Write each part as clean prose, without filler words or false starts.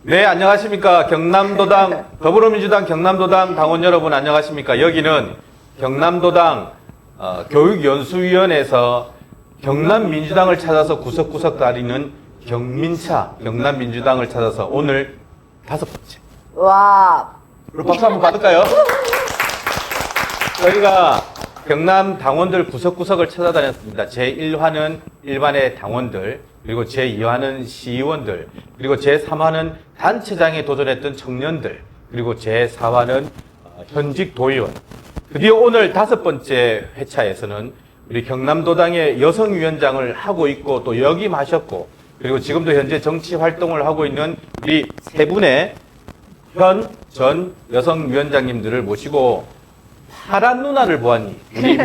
네, 안녕하십니까. 경남도당, 더불어민주당 경남도당 당원 여러분 안녕하십니까. 여기는 경남도당 교육연수위원회에서 경남민주당을 찾아서 구석구석 다니는 경민차 경남민주당을 찾아서 오늘 5번째. 와. 그럼 박수 한번 받을까요? 저희가 경남 당원들 구석구석을 찾아다녔습니다. 제1화는 일반의 당원들, 그리고 제2화는 시의원들, 그리고 제3화는 단체장에 도전했던 청년들, 그리고 제4화는 현직 도의원. 드디어 오늘 5번째 회차에서는 우리 경남도당의 여성위원장을 하고 있고 또 역임하셨고, 그리고 지금도 현재 정치 활동을 하고 있는 우리 세 분의 현, 전 여성위원장님들을 모시고 파란 누나를 보았니? 우리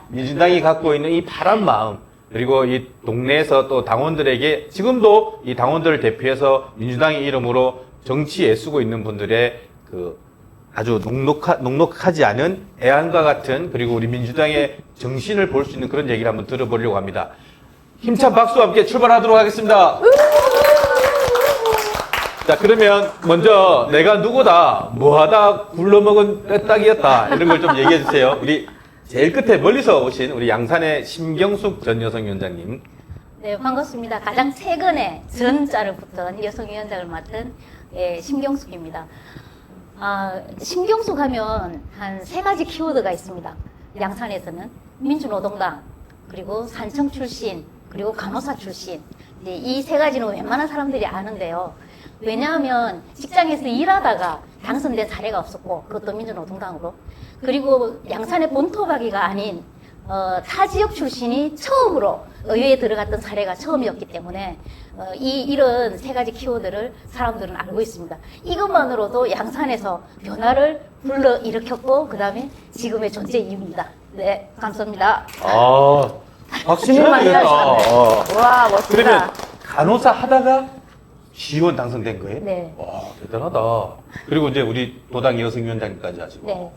민주당이 갖고 있는 이 파란 마음, 그리고 이 동네에서 또 당원들에게 지금도 이 당원들을 대표해서 민주당의 이름으로 정치에 애쓰고 있는 분들의 그 아주 녹록하지 않은 애안과 같은, 그리고 우리 민주당의 정신을 볼 수 있는 그런 얘기를 한번 들어보려고 합니다. 힘찬 박수와 함께 출발하도록 하겠습니다. 자, 그러면 먼저 내가 누구다, 뭐하다 굴러먹은 빼딱이였다, 이런 걸 좀 얘기해 주세요. 우리 제일 끝에 멀리서 오신 우리 양산의 심경숙 전 여성위원장님. 네, 반갑습니다. 가장 최근에 전자를 붙은 여성위원장을 맡은 심경숙입니다. 심경숙 하면 한 3가지 키워드가 있습니다. 양산에서는 민주노동당, 그리고 산청 출신, 그리고 간호사 출신. 이 3가지는 웬만한 사람들이 아는데요. 왜냐하면 직장에서 일하다가 당선된 사례가 없었고, 그것도 민주노동당으로. 그리고 양산의 본토박이가 아닌 타 지역 출신이 처음으로 의회에 들어갔던 사례가 처음이었기 때문에 이런 3가지 키워드를 사람들은 알고 있습니다. 이것만으로도 양산에서 변화를 불러일으켰고, 그 다음에 지금의 존재 이유입니다. 네, 감사합니다. 박수 많이 쳐야겠다. 와, 멋지다. 그러면 간호사 하다가 시의원 당선된 거예요? 네. 와, 대단하다. 그리고 이제 우리 도당 여성위원장님까지 하시고. 네.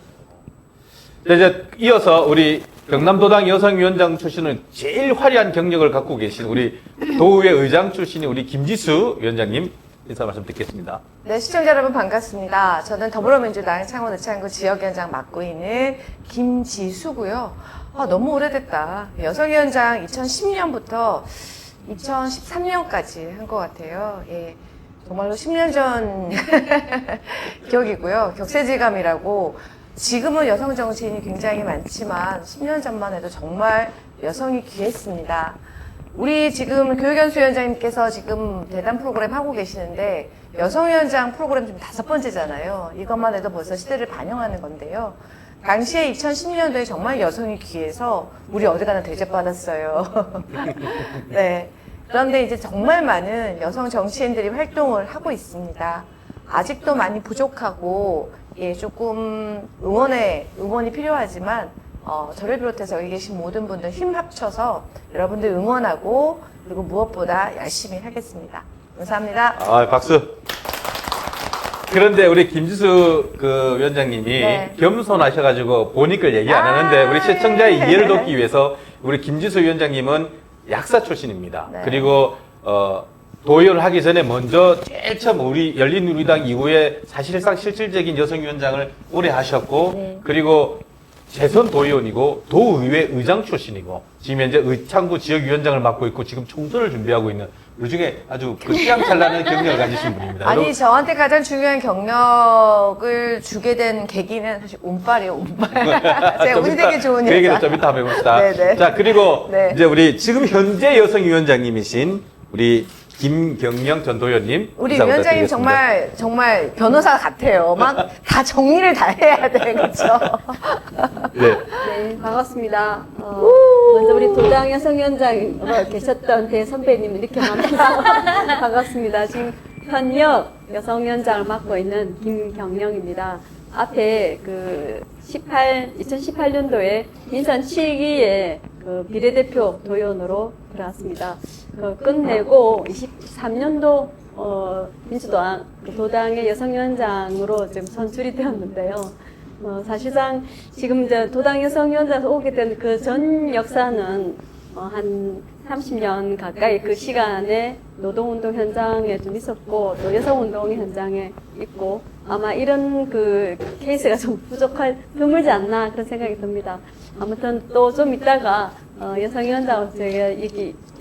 자, 이제 이어서 우리 경남도당 여성위원장 출신은 제일 화려한 경력을 갖고 계신 우리 도의회 의장 출신의 우리 김지수 위원장님 인사 말씀 듣겠습니다. 네, 시청자 여러분 반갑습니다. 저는 더불어민주당 창원 의창구 지역위원장 맡고 있는 김지수고요. 너무 오래됐다. 여성위원장 2010년부터 2013년까지 한 것 같아요. 예, 정말로 10년 전 기억이고요. 격세지감이라고. 지금은 여성 정치인이 굉장히 많지만 10년 전만 해도 정말 여성이 귀했습니다. 우리 지금 교육연수위원장님께서 지금 대담 프로그램 하고 계시는데 여성위원장 프로그램 지금 5번째잖아요. 이것만 해도 벌써 시대를 반영하는 건데요. 당시에 2010년도에 정말 여성이 귀해서 우리 어디 가나 대접받았어요. 네. 그런데 이제 정말 많은 여성 정치인들이 활동을 하고 있습니다. 아직도 많이 부족하고, 예, 조금 응원이 필요하지만, 저를 비롯해서 여기 계신 모든 분들 힘 합쳐서 여러분들 응원하고, 그리고 무엇보다 열심히 하겠습니다. 감사합니다. 박수. 그런데 우리 김지수 위원장님이 네. 겸손하셔가지고 본인 걸 얘기 안 하는데 우리 시청자의 이해를 돕기 위해서 우리 김지수 위원장님은 약사 출신입니다. 네. 그리고 도의원을 하기 전에 먼저 제일 처음 우리 열린우리당 이후에 사실상 실질적인 여성위원장을 오래 하셨고, 네. 그리고 재선 도의원이고 도의회 의장 출신이고 지금 현재 의창구 지역위원장을 맡고 있고 지금 총선을 준비하고 있는 우리 중에 아주 휘황찬란한 경력을 가지신 분입니다. 아니, 저한테 가장 중요한 경력을 주게 된 계기는 사실 운빨이에요, 운빨. 제가 운이 되게 좋은 그 얘기를 여자. 좀 이따 한번 해봅시다. 네네. 자, 그리고 네. 이제 우리 지금 현재 여성위원장님이신 우리 김경영 전 도의원님. 우리 인사 위원장님 부탁드리겠습니다. 정말 변호사 같아요. 막 다 정리를 다 해야 돼, 그렇죠? 네. 네, 반갑습니다. 먼저 우리 도당 여성위원장 계셨던 대선배님 이렇게 만나서 반갑습니다. 지금 현역 여성위원장을 맡고 있는 김경영입니다. 앞에 2018년도에 인천 7기에 비례대표 도의원으로 들어왔습니다. 끝내고 23년도 민주당 도당의 여성위원장으로 지금 선출이 되었는데요. 사실상 지금 이제 도당 여성위원장에서 오게 된 그 전 역사는 한 30년 가까이 그 시간에 노동운동 현장에 좀 있었고 또 여성운동 현장에 있고 아마 이런 그 케이스가 좀 드물지 않나 그런 생각이 듭니다. 아무튼 또 좀 이따가 여성위원장으로서 제가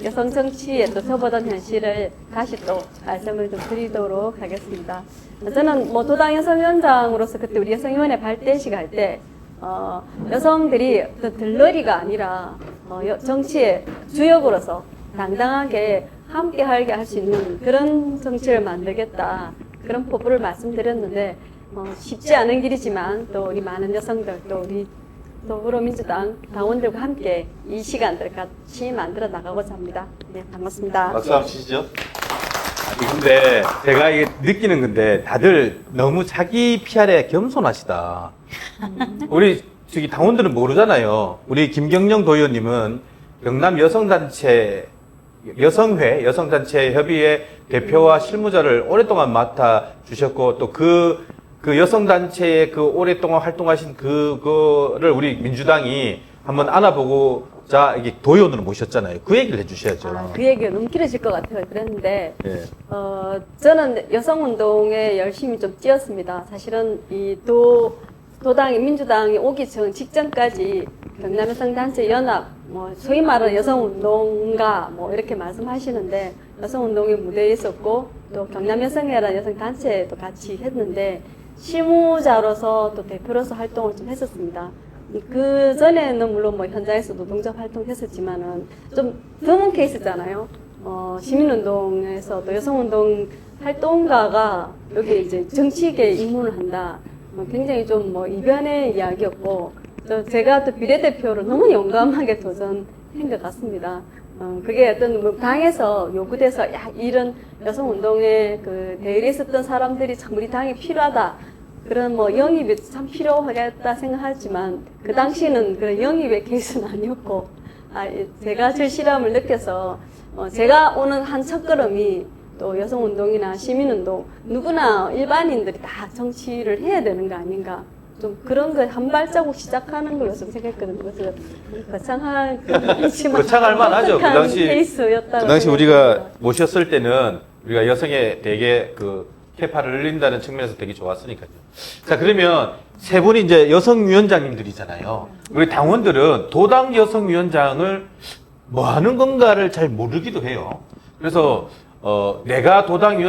여성 정치에 또 접어든 현실을 다시 또 말씀을 좀 드리도록 하겠습니다. 저는 뭐 도당 여성위원장으로서 그때 우리 여성위원회 발대식 할 때 여성들이 어떤 들러리가 아니라 정치의 주역으로서 당당하게 함께 하게 할 수 있는 그런 정치를 만들겠다 그런 포부를 말씀드렸는데 쉽지 않은 길이지만 또 우리 많은 여성들 또 우리 더불어민주당 당원들과 함께 이 시간들 같이 만들어 나가고자 합니다. 네, 반갑습니다. 박수 한번 치시죠. 아니, 근데 제가 이게 느끼는 건데 다들 너무 자기 PR에 겸손하시다. 우리 저기 당원들은 모르잖아요. 우리 김경영 도의원님은 경남 여성단체 여성단체 협의회 대표와 실무자를 오랫동안 맡아 주셨고 또 그 여성단체에 그 오랫동안 활동하신 그거를 우리 민주당이 한번 안아보고자 이게 도의원으로 모셨잖아요. 그 얘기를 해주셔야죠. 그 얘기가 너무 길어질 것 같아요. 그랬는데 예. 저는 여성운동에 열심히 좀 뛰었습니다. 사실은 도당이 민주당이 오기 직전까지 경남여성단체 연합, 소위 말하는 여성운동가 이렇게 말씀하시는데 여성운동의 무대에 있었고 또 경남여성회라는 여성단체도 같이 했는데 실무자로서 또 대표로서 활동을 좀 했었습니다. 그 전에는 물론 현장에서 노동자 활동했었지만은 좀 드문 케이스잖아요. 시민운동에서 또 여성운동 활동가가 여기 이제 정치계에 입문을 한다. 굉장히 좀 이변의 이야기였고, 또 제가 또 비례대표로 너무 용감하게 도전한 것 같습니다. 그게 어떤 당에서 요구돼서 이런 여성운동에 그 대의를 있었던 사람들이 참 우리 당이 필요하다. 그런 영입이 참 필요하겠다 생각하지만 그 당시는 그런 영입의 케이스는 아니었고, 제가 절실함을 느껴서 제가 오는 한 첫걸음이 또 여성운동이나 시민운동 누구나 일반인들이 다 정치를 해야 되는 거 아닌가. 좀 그런 거 한 발자국 시작하는 걸로 좀 생각했거든요. 그래서 거창할 만하죠. 그 당시 케이스였다고 그 당시 생각합니다. 우리가 모셨을 때는 우리가 여성의 되게 그 캐파를 늘린다는 측면에서 되게 좋았으니까요. 자, 그러면 세 분이 이제 여성위원장님들이잖아요. 우리 당원들은 도당 여성위원장을 뭐 하는 건가를 잘 모르기도 해요. 그래서 내가 도당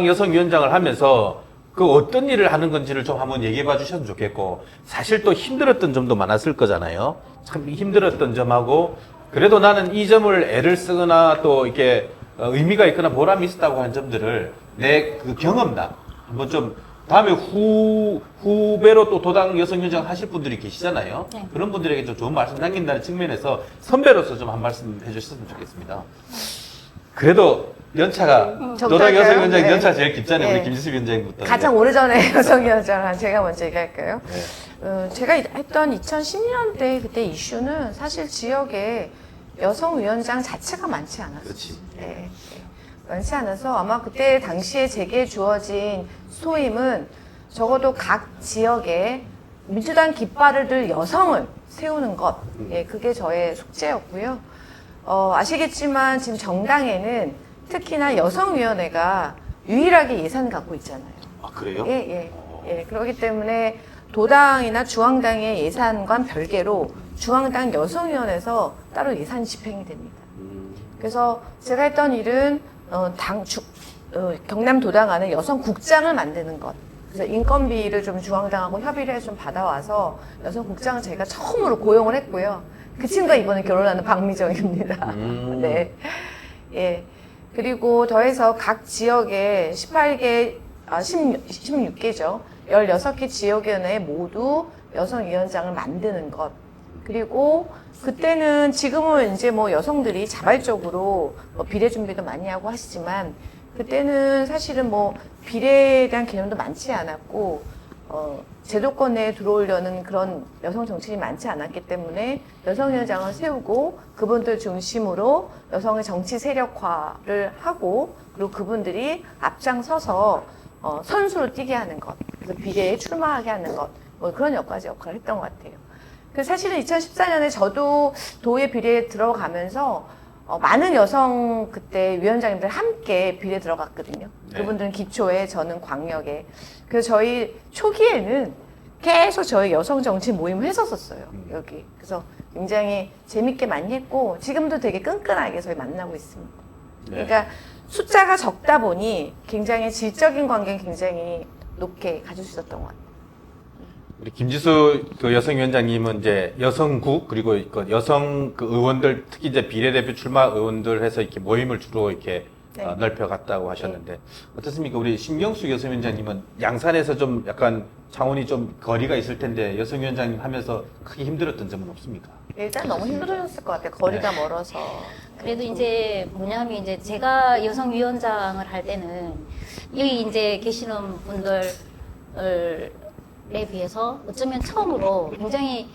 여성위원장을 하면서 그 어떤 일을 하는 건지를 좀 한번 얘기해 봐 주셨으면 좋겠고, 사실 또 힘들었던 점도 많았을 거잖아요. 참 힘들었던 점하고, 그래도 나는 이 점을 애를 쓰거나 또 이렇게 의미가 있거나 보람이 있었다고 하는 점들을 내 그 경험담 한번 좀 다음에 후배로 또 도당 여성위원장 하실 분들이 계시잖아요. 네. 그런 분들에게 좀 좋은 말씀 남긴다는 측면에서 선배로서 좀 한 말씀 해주셨으면 좋겠습니다. 그래도 연차가 도당 여성위원장 네. 연차 제일 깊잖아요. 네. 우리 김지수 위원장님부터. 가장 오래전에 여성위원장을 제가 먼저 얘기할까요? 네. 제가 했던 2010년대 그때 이슈는 사실 지역에 여성위원장 자체가 많지 않았어요. 그렇지. 네. 많지 않아서 아마 그때 당시에 제게 주어진 소임은 적어도 각 지역에 민주당 깃발을 들 여성을 세우는 것. 예, 그게 저의 숙제였고요. 아시겠지만 지금 정당에는 특히나 여성위원회가 유일하게 예산 갖고 있잖아요. 아, 그래요? 예. 그렇기 때문에 도당이나 중앙당의 예산과는 별개로 중앙당 여성위원회에서 따로 예산 집행이 됩니다. 그래서 제가 했던 일은 경남 도당 안에 여성국장을 만드는 것. 그래서 인건비를 좀 중앙당하고 협의를 해서 좀 받아와서 여성국장을 저희가 처음으로 고용을 했고요. 그 친구가 이번에 결혼하는 박미정입니다. 네. 예. 그리고 더해서 각 지역에 16개죠. 16개 지역위원회에 모두 여성위원장을 만드는 것. 그리고 그때는 지금은 이제 여성들이 자발적으로 비례 준비도 많이 하고 하시지만 그때는 사실은 비례에 대한 개념도 많지 않았고 제도권 내에 들어오려는 그런 여성 정치인이 많지 않았기 때문에 여성위원장을 세우고 그분들 중심으로 여성의 정치 세력화를 하고 그리고 그분들이 앞장서서 선수로 뛰게 하는 것, 그래서 비례에 출마하게 하는 것, 그런 역할을 했던 것 같아요. 사실은 2014년에 저도 도의 비례에 들어가면서 많은 여성 그때 위원장님들 함께 비례 들어갔거든요. 네. 그분들은 기초에, 저는 광역에. 그래서 저희 초기에는 계속 저희 여성 정치 모임을 했었어요. 여기. 그래서 굉장히 재밌게 많이 했고 지금도 되게 끈끈하게 저희 만나고 있습니다. 네. 그러니까 숫자가 적다 보니 굉장히 질적인 관계는 굉장히 높게 가질 수 있었던 것 같아요. 우리 김지수 그 여성위원장님은 이제 여성국 그리고 그 여성 그 의원들 특히 이제 비례대표 출마 의원들 해서 이렇게 모임을 주로 이렇게 네. 넓혀갔다고 하셨는데 어떻습니까? 우리 신경숙 여성위원장님은 양산에서 좀 약간 창원이 좀 거리가 있을 텐데 여성위원장님 하면서 크게 힘들었던 점은 없습니까? 일단 너무 힘들어졌을 것 같아요. 거리가 멀어서. 그래도 이제 뭐냐면 이제 제가 여성위원장을 할 때는 여기 이제 계시는 분들에 비해서 어쩌면 처음으로 굉장히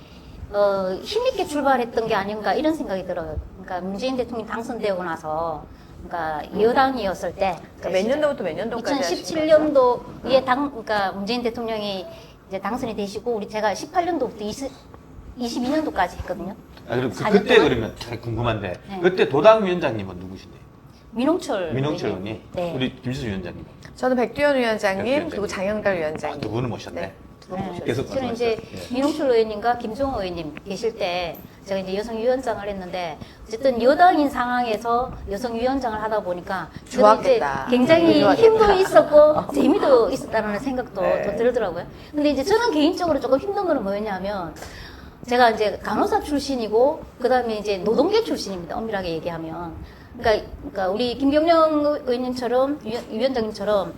힘있게 출발했던 게 아닌가 이런 생각이 들어요. 그러니까 문재인 대통령이 당선되고 나서 그러니까 여당이었을 때 그러니까 몇 년도부터 몇 년도까지 하신 거죠? 2017년도에 그러니까 문재인 대통령이 이제 당선이 되시고 우리 제가 18년도부터 22년도까지 했거든요. 아, 그럼 사 년 그때 동안? 그러면 참 궁금한데 네. 그때 도당위원장님은 누구신데요? 민홍철 의원님, 네. 우리 김지수 위원장님 저는 백두현 위원장님, 백두현 그리고 장영달 위원장님. 두 분을 모셨네. 네, 두 분 네. 모셨어요. 계속 저는 이제 말씀하시죠. 예. 민홍철 의원님과 김종호 의원님 계실 때 제가 이제 여성위원장을 했는데 어쨌든 여당인 상황에서 여성위원장을 하다 보니까 저는 이제 좋았겠다. 굉장히 좋았겠다. 힘도 있었고 재미도 있었다는 생각도 네. 더 들더라고요. 근데 이제 저는 개인적으로 조금 힘든 거는 뭐였냐면 제가 이제 간호사 출신이고 그다음에 이제 노동계 출신입니다. 엄밀하게 얘기하면. 그러니까 우리 김경령 의원님처럼 위원장님처럼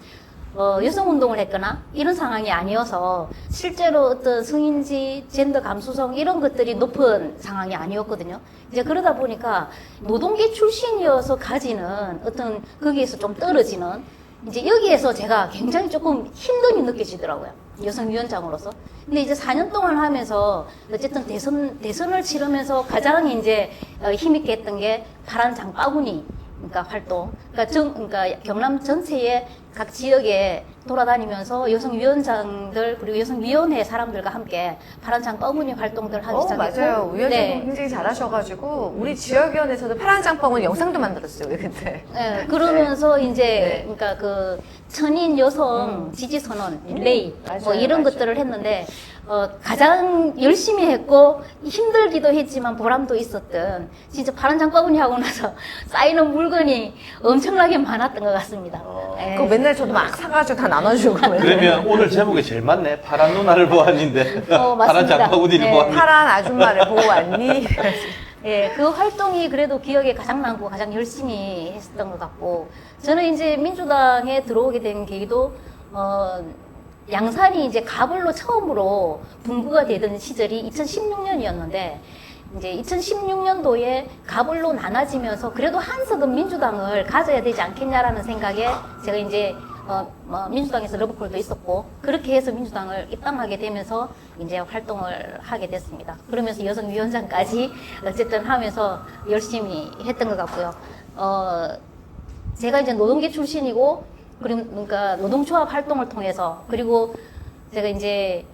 여성운동을 했거나 이런 상황이 아니어서 실제로 어떤 성인지, 젠더 감수성 이런 것들이 높은 상황이 아니었거든요. 이제 그러다 보니까 노동계 출신이어서 가지는 어떤 거기에서 좀 떨어지는 이제 여기에서 제가 굉장히 조금 힘듦이 느껴지더라고요. 여성위원장으로서. 근데 이제 4년 동안 하면서 어쨌든 대선을 치르면서 가장 이제 힘있게 했던 게 파란 장바구니 그러니까 활동. 그러니까 경남 전체의 각 지역에 돌아다니면서 여성위원장들 그리고 여성위원회 사람들과 함께 파란 장바구니 활동들 하기 시작했고. 맞아요. 위원장님 네. 굉장히 잘하셔가지고 우리 지역위원회에서도 파란 장바구니 영상도 만들었어요. 우리 그때. 네, 그러면서 이제 네. 그러니까 그 천인 여성 지지 선언 릴레이 맞아요, 뭐 이런 맞아요. 것들을 했는데 가장 열심히 했고 힘들기도 했지만 보람도 있었던 진짜 파란 장바구니 하고 나서 쌓이는 물건이 엄청나게 많았던 것 같습니다. 네. 그거 맨날 저도 막 사가지고 다 나눠주고. 그러면 오늘 제목이 제일 맞네. 파란 누나를 보았는데 파란 맞습니다. 장바구니를 네. 보았는데 파란 아줌마를 보고 왔니? 예, 그 활동이 그래도 기억에 가장 남고 가장 열심히 했었던 것 같고, 저는 이제 민주당에 들어오게 된 계기도, 양산이 이제 가불로 처음으로 분구가 되던 시절이 2016년이었는데, 이제 2016년도에 가불로 나눠지면서 그래도 한석은 민주당을 가져야 되지 않겠냐라는 생각에 제가 이제 민주당에서 러브콜도 있었고 그렇게 해서 민주당을 입당하게 되면서 이제 활동을 하게 됐습니다. 그러면서 여성위원장까지 어쨌든 하면서 열심히 했던 것 같고요. 제가 이제 노동계 출신이고 그러니까 노동조합 활동을 통해서 그리고 제가 이제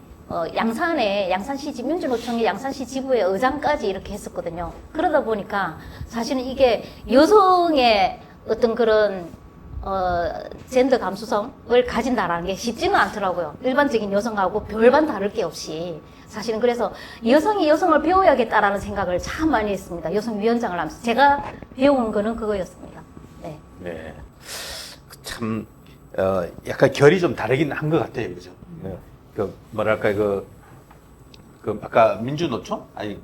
양산시 민주노총의 양산시 지부의 의장까지 이렇게 했었거든요. 그러다 보니까 사실은 이게 여성의 어떤 그런 젠더 감수성을 가진다라는 게 쉽지는 않더라고요. 일반적인 여성하고 별반 다를 게 없이. 사실은 그래서 여성이 여성을 배워야겠다라는 생각을 참 많이 했습니다. 여성위원장을 하면서. 제가 배운 거는 그거였습니다. 네. 네. 참 약간 결이 좀 다르긴 한 것 같아요, 그죠? 그 뭐랄까 그 아까 민주노총 아니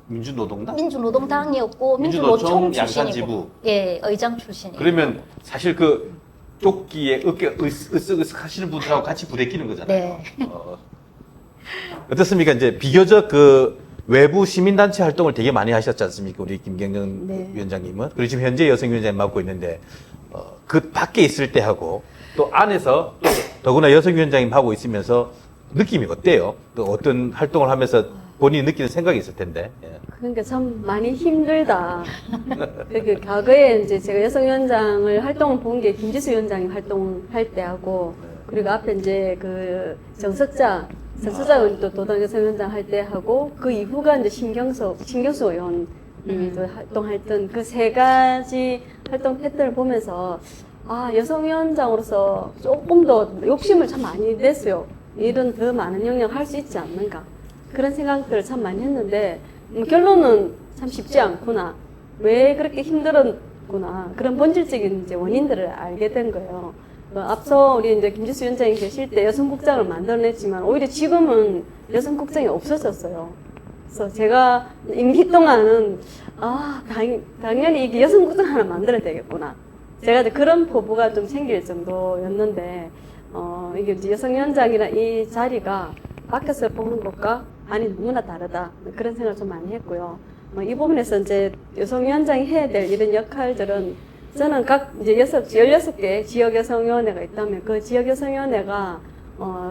민주노동당 민주노동당이었고 민주노총 민주노총 출신이고 양산지부. 예 의장 출신이에요. 그러면 사실 그 조끼에 어깨 으쓱으쓱 하시는 분들하고 같이 부대끼는 거잖아요. 네. 어떻습니까? 이제 비교적 그 외부 시민단체 활동을 되게 많이 하셨지 않습니까? 우리 김경영 네. 위원장님은. 그리고 지금 현재 여성위원장님 맡고 있는데, 그 밖에 있을 때 하고, 또 안에서 또 더구나 여성위원장님 하고 있으면서 느낌이 어때요? 또 어떤 활동을 하면서 본인이 느끼는 생각이 있을 텐데. 예. 그러니까 참 많이 힘들다. 그 과거에 이제 제가 여성위원장을 활동을 본 게 김지수 위원장이 활동할 때 하고, 그리고 앞에 이제 그 정석자 의원 또 도당 여성위원장 할 때 하고, 그 이후가 이제 신경수 의원 그 활동했던 그 세 가지 활동 패턴을 보면서 여성위원장으로서 조금 더 욕심을 참 많이 냈어요. 이런 더 많은 영향을 할 수 있지 않는가. 그런 생각들을 참 많이 했는데, 결론은 참 쉽지 않구나. 왜 그렇게 힘들었구나. 그런 본질적인 이제 원인들을 알게 된 거예요. 앞서 우리 이제 김지수 위원장이 계실 때 여성국장을 만들어냈지만, 오히려 지금은 여성국장이 없어졌어요. 그래서 제가 임기 동안은, 당연히 이게 여성국장 하나 만들어야 되겠구나. 제가 이제 그런 포부가 좀 생길 정도였는데, 이게 이제 여성위원장이나 이 자리가 밖에서 보는 것과 아니 너무나 다르다. 그런 생각을 좀 많이 했고요. 이 부분에서 이제 여성위원장이 해야 될 이런 역할들은 저는 각 이제 16개 지역 여성위원회가 있다면 그 지역 여성위원회가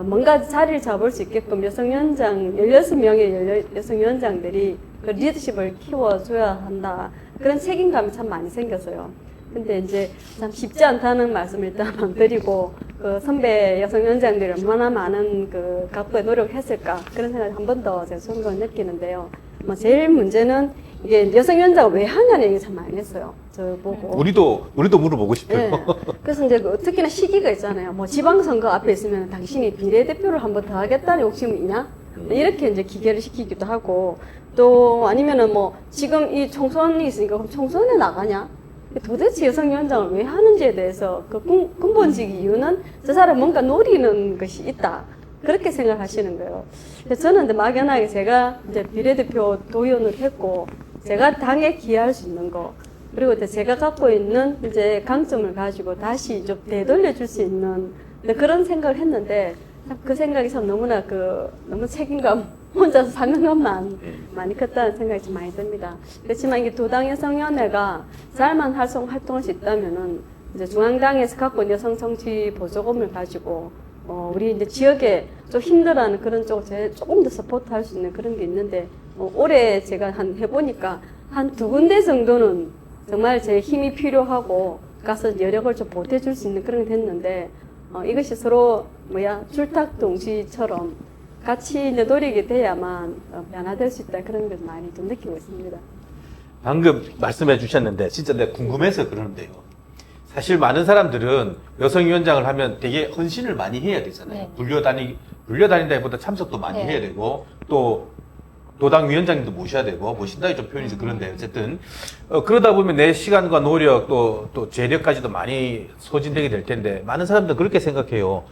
뭔가 자리를 잡을 수 있게끔 여성위원장, 16명의 여성위원장들이 그 리더십을 키워줘야 한다. 그런 책임감이 참 많이 생겼어요. 근데 이제 참 쉽지 않다는 말씀을 일단 드리고, 그 선배 여성위원장들이 얼마나 많은 그 각도의 노력을 했을까. 그런 생각을 한 번 더 제가 송구를 느끼는데요. 제일 문제는 이게 여성위원장을 왜 하냐는 얘기 참 많이 했어요. 저 보고. 우리도 물어보고 싶어요. 네. 그래서 이제 특히나 시기가 있잖아요. 뭐 지방선거 앞에 있으면 당신이 비례대표를 한 번 더 하겠다는 욕심이 있냐? 이렇게 이제 기계를 시키기도 하고, 또 아니면은 뭐 지금 이 총선이 있으니까 그럼 총선에 나가냐? 도대체 여성위원장을 왜 하는지에 대해서 그 근본적 이유는 저 사람 뭔가 노리는 것이 있다. 그렇게 생각하시는 거예요. 저는 이제 막연하게 제가 이제 비례대표 도의원을 했고, 제가 당에 기여할 수 있는 거, 그리고 이제 제가 갖고 있는 이제 강점을 가지고 다시 좀 되돌려줄 수 있는 그런 생각을 했는데, 그 생각이 참 너무나 너무 책임감, 혼자서 사는 것만 많이 컸다는 생각이 좀 많이 듭니다. 그렇지만 이게 도당 여성위원회가 잘만 활동할 수 있다면은 이제 중앙당에서 갖고 있는 여성 정치 보조금을 가지고 우리 이제 지역에 좀 힘들어하는 그런 쪽을 조금 더 서포트할 수 있는 그런 게 있는데, 올해 제가 해보니까 한 2군데 정도는 정말 제 힘이 필요하고 가서 여력을 좀 보태줄 수 있는 그런 게 됐는데, 이것이 서로 줄탁동시처럼 같이 이제 노력이 돼야만 변화될 수 있다. 그런 걸 많이 좀 느끼고 있습니다. 방금 말씀해 주셨는데 진짜 내가 궁금해서 그러는데요. 사실 많은 사람들은 여성위원장을 하면 되게 헌신을 많이 해야 되잖아요. 네. 불려다닌다기보다 참석도 많이 네. 해야 되고, 또 도당 위원장님도 모셔야 되고, 모신다기 좀 표현이 그런데 어쨌든 그러다 보면 내 시간과 노력 또 재력까지도 많이 소진되게 될 텐데, 많은 사람들은 그렇게 생각해요.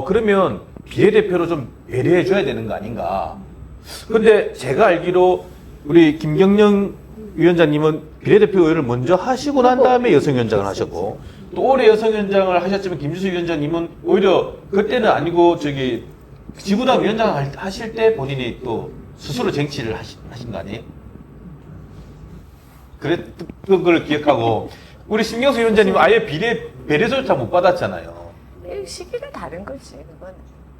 그러면 비례대표로 좀 배려해 줘야 되는 거 아닌가. 근데 제가 알기로 우리 김경영 위원장님은 비례대표 의원을 먼저 하시고 난 다음에 여성위원장을 하셨고, 또 올해 여성위원장을 하셨지만 김지수 위원장님은 오히려 그때는 아니고 지구당 위원장 하실 때 본인이 또 스스로 쟁취를 하신 거 아니에요? 그랬던 걸 기억하고, 우리 신경수 위원장님은 아예 배려조차 못 받았잖아요. 시기가 다른 거지, 그건.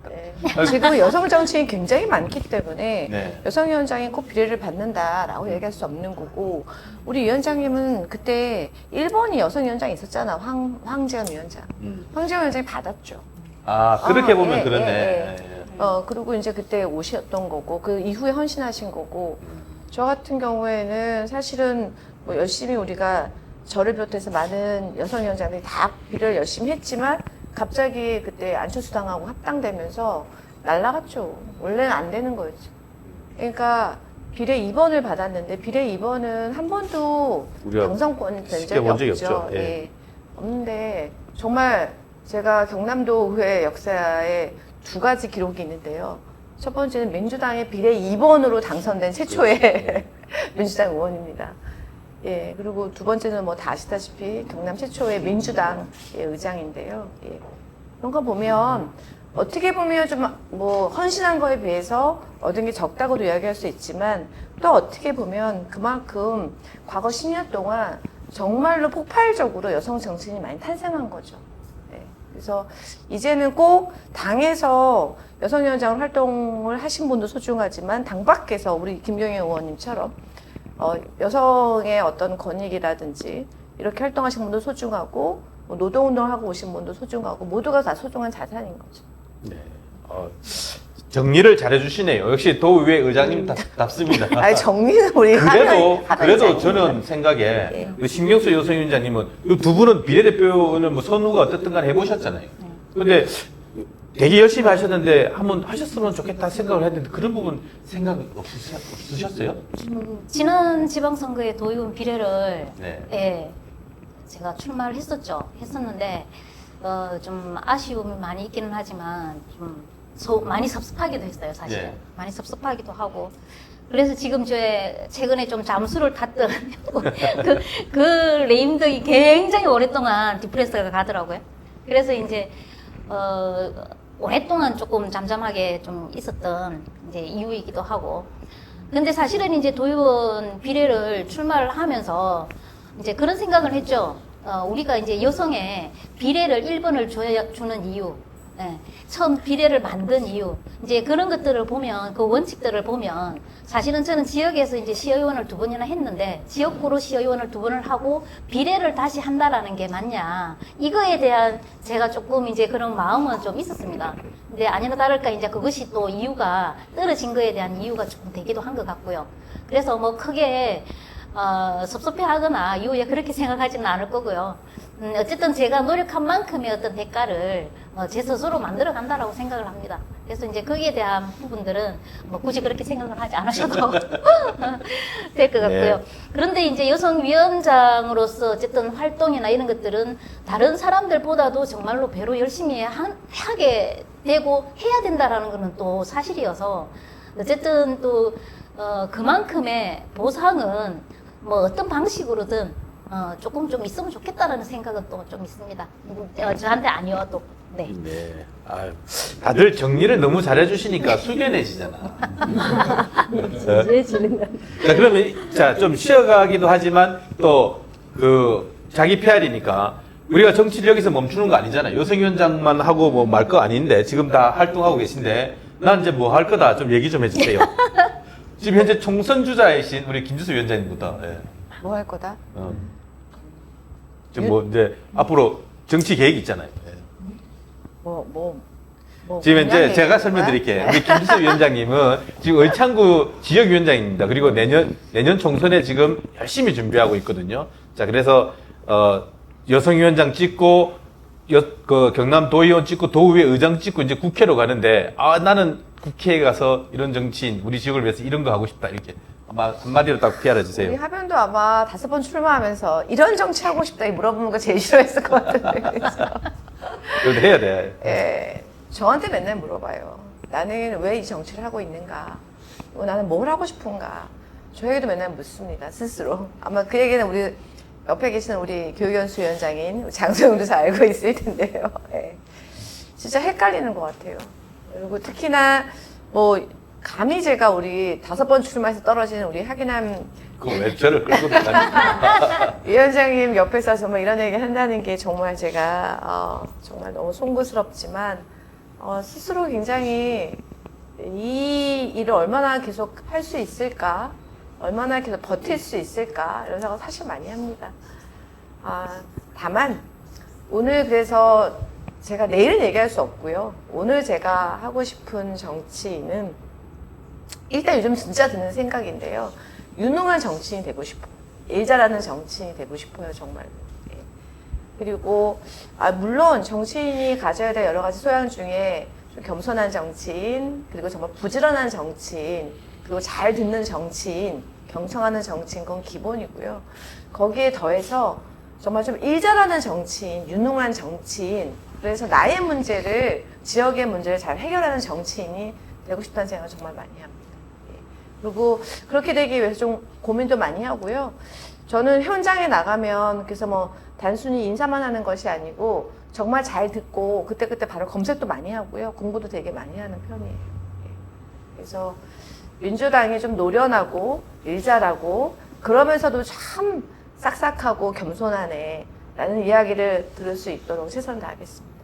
네. 지금 여성 정치인이 굉장히 많기 때문에 네. 여성위원장이 꼭 비례를 받는다라고 얘기할 수 없는 거고, 우리 위원장님은 그때 1번이 여성위원장이 있었잖아. 황재현 위원장. 황재현 위원장이 받았죠. 그렇게 보면 예, 그러네. 예, 예. 그리고 이제 그때 오셨던 거고, 그 이후에 헌신하신 거고, 저 같은 경우에는 사실은 뭐 열심히 우리가 저를 비롯해서 많은 여성위원장들이 다 비례를 열심히 했지만, 갑자기 그때 안철수 당하고 합당되면서 날라갔죠. 원래는 안 되는 거였죠. 그러니까 비례 2번을 받았는데, 비례 2번은 한 번도 우리가 당선권 된 쉽게 본 적이 적이 없죠. 없죠. 예. 예. 없는데 정말 제가 경남도 의회 역사에 2가지 기록이 있는데요. 첫 번째는 민주당의 비례 2번으로 당선된 최초의 민주당 의원입니다. 예, 그리고 2번째는 뭐 다 아시다시피 경남 최초의 민주당 의장인데요. 예. 그런 거 보면 어떻게 보면 좀 뭐 헌신한 거에 비해서 얻은 게 적다고도 이야기할 수 있지만, 또 어떻게 보면 그만큼 과거 10년 동안 정말로 폭발적으로 여성 정치인이 많이 탄생한 거죠. 네. 그래서 이제는 꼭 당에서 여성위원장으로 활동을 하신 분도 소중하지만, 당 밖에서 우리 김경애 의원님처럼 여성의 어떤 권익이라든지 이렇게 활동하신 분도 소중하고, 뭐 노동운동을 하고 오신 분도 소중하고, 모두가 다 소중한 자산인 거죠. 네. 정리를 잘해주시네요. 역시 도의회 의장님 답습니다. 아니, 정리는 우리 그래도 저는 생각에 그 신경수 여성위원장님은 이 두 분은 비례대표는 뭐 선후가 어떻든 간에 해보셨잖아요. 근데 되게 열심히 하셨는데 한번 하셨으면 좋겠다 생각을 했는데 그런 부분 생각 없으셨어요? 지난 지방선거에 도의원 비례를 네. 예, 제가 출마를 했었는데 좀 아쉬움이 많이 있기는 하지만 좀 많이 섭섭하기도 했어요, 사실. 네. 많이 섭섭하기도 하고. 그래서 지금 최근에 좀 잠수를 탔던 그 레임덕이 굉장히 오랫동안 디프레스가 가더라고요. 그래서 이제 오랫동안 조금 잠잠하게 좀 있었던 이제 이유이기도 하고. 근데 사실은 이제 도의원 비례를 출마를 하면서 이제 그런 생각을 했죠. 우리가 이제 여성의 비례를 1번을 주는 이유. 예, 처음 비례를 만든 이유, 이제 그런 것들을 보면, 그 원칙들을 보면, 사실은 저는 지역에서 이제 시의원을 2번이나 했는데, 지역구로 시의원을 2번을 하고, 비례를 다시 한다라는 게 맞냐. 이거에 대한 제가 조금 이제 그런 마음은 좀 있었습니다. 근데 아니나 다를까 이제 그것이 또 이유가, 떨어진 거에 대한 이유가 조금 되기도 한 것 같고요. 그래서 뭐 크게, 섭섭해 하거나 이후에 그렇게 생각하지는 않을 거고요. 어쨌든 제가 노력한 만큼의 어떤 대가를 제 스스로 만들어 간다라고 생각을 합니다. 그래서 이제 거기에 대한 부분들은 뭐 굳이 그렇게 생각을 하지 않으셔도 될 것 같고요. 네. 그런데 이제 여성위원장으로서 어쨌든 활동이나 이런 것들은 다른 사람들보다도 정말로 배로 열심히 하게 되고 해야 된다라는 것은 또 사실이어서 어쨌든 또 그만큼의 보상은 뭐 어떤 방식으로든 조금 좀 있으면 좋겠다라는 생각은 또 좀 있습니다. 저한테 아니어도. 네. 네. 아유, 다들 정리를 너무 잘해주시니까 숙연해지잖아. 진지해지는 거. 자, 그러면, 자, 좀 쉬어가기도 하지만 또, 자기 PR이니까 우리가 정치를 여기서 멈추는 거 아니잖아요. 여성위원장만 하고 뭐 말 거 아닌데 지금 다 활동하고 계신데 난 이제 뭐 할 거다 좀 얘기 좀 해주세요. 지금 현재 총선 주자이신 우리 김주수 위원장님부터. 예. 뭐 할 거다? 지금 뭐 이제 앞으로 정치 계획이 있잖아요. 예. 뭐 지금 이제 그냥 제가 얘기하는 설명드릴게요. 거야? 우리 김주수 위원장님은 지금 의창구 지역위원장입니다. 그리고 내년 총선에 지금 열심히 준비하고 있거든요. 자, 그래서 여성위원장 찍고 그 경남 도의원 찍고 도의회 의장 찍고 이제 국회로 가는데 나는 국회에 가서 이런 정치인 우리 지역을 위해서 이런 거 하고 싶다 이렇게 아마 한마디로 딱 PR해 우리 주세요. 하변도 아마 5번 출마하면서 이런 정치 하고 싶다 이 물어보는 거 제일 싫어했을 것 같은데. 그래서 그래도 해야 돼. 예, 저한테 맨날 물어봐요. 나는 왜 이 정치를 하고 있는가? 그리고 나는 뭘 하고 싶은가? 저에게도 맨날 묻습니다, 스스로. 아마 그 얘기는 우리 옆에 계시는 우리 교육연수 위원장인 장소영도 잘 알고 있을 텐데요. 예. 진짜 헷갈리는 것 같아요. 그리고 특히나 뭐 감히 제가 우리 5번 출마해서 떨어지는 우리 하기남 그거 왜 저를 끌고 다닙니까? 위원장님 옆에서 정말 이런 얘기 한다는 게 정말 제가 정말 너무 송구스럽지만 스스로 굉장히 이 일을 얼마나 계속 할 수 있을까, 얼마나 계속 버틸 수 있을까 이런 생각 사실 많이 합니다. 다만 오늘 그래서 제가 내일은 얘기할 수 없고요. 오늘 제가 하고 싶은 정치인은 일단 요즘 진짜 드는 생각인데요. 유능한 정치인이 되고 싶어요. 일 잘하는 정치인이 되고 싶어요, 정말. 예. 그리고 물론 정치인이 가져야 될 여러 가지 소양 중에 좀 겸손한 정치인, 그리고 정말 부지런한 정치인, 그리고 잘 듣는 정치인, 경청하는 정치인, 그건 기본이고요. 거기에 더해서 정말 좀 일 잘하는 정치인, 유능한 정치인, 그래서 나의 문제를, 지역의 문제를 잘 해결하는 정치인이 되고 싶다는 생각을 정말 많이 합니다. 예. 그리고 그렇게 되기 위해서 좀 고민도 많이 하고요. 저는 현장에 나가면 그래서 뭐 단순히 인사만 하는 것이 아니고 정말 잘 듣고 그때그때 바로 검색도 많이 하고요. 공부도 되게 많이 하는 편이에요. 예. 그래서 민주당이 좀 노련하고 일 잘하고 그러면서도 참 싹싹하고 겸손하네 라는 이야기를 들을 수 있도록 최선을 다하겠습니다.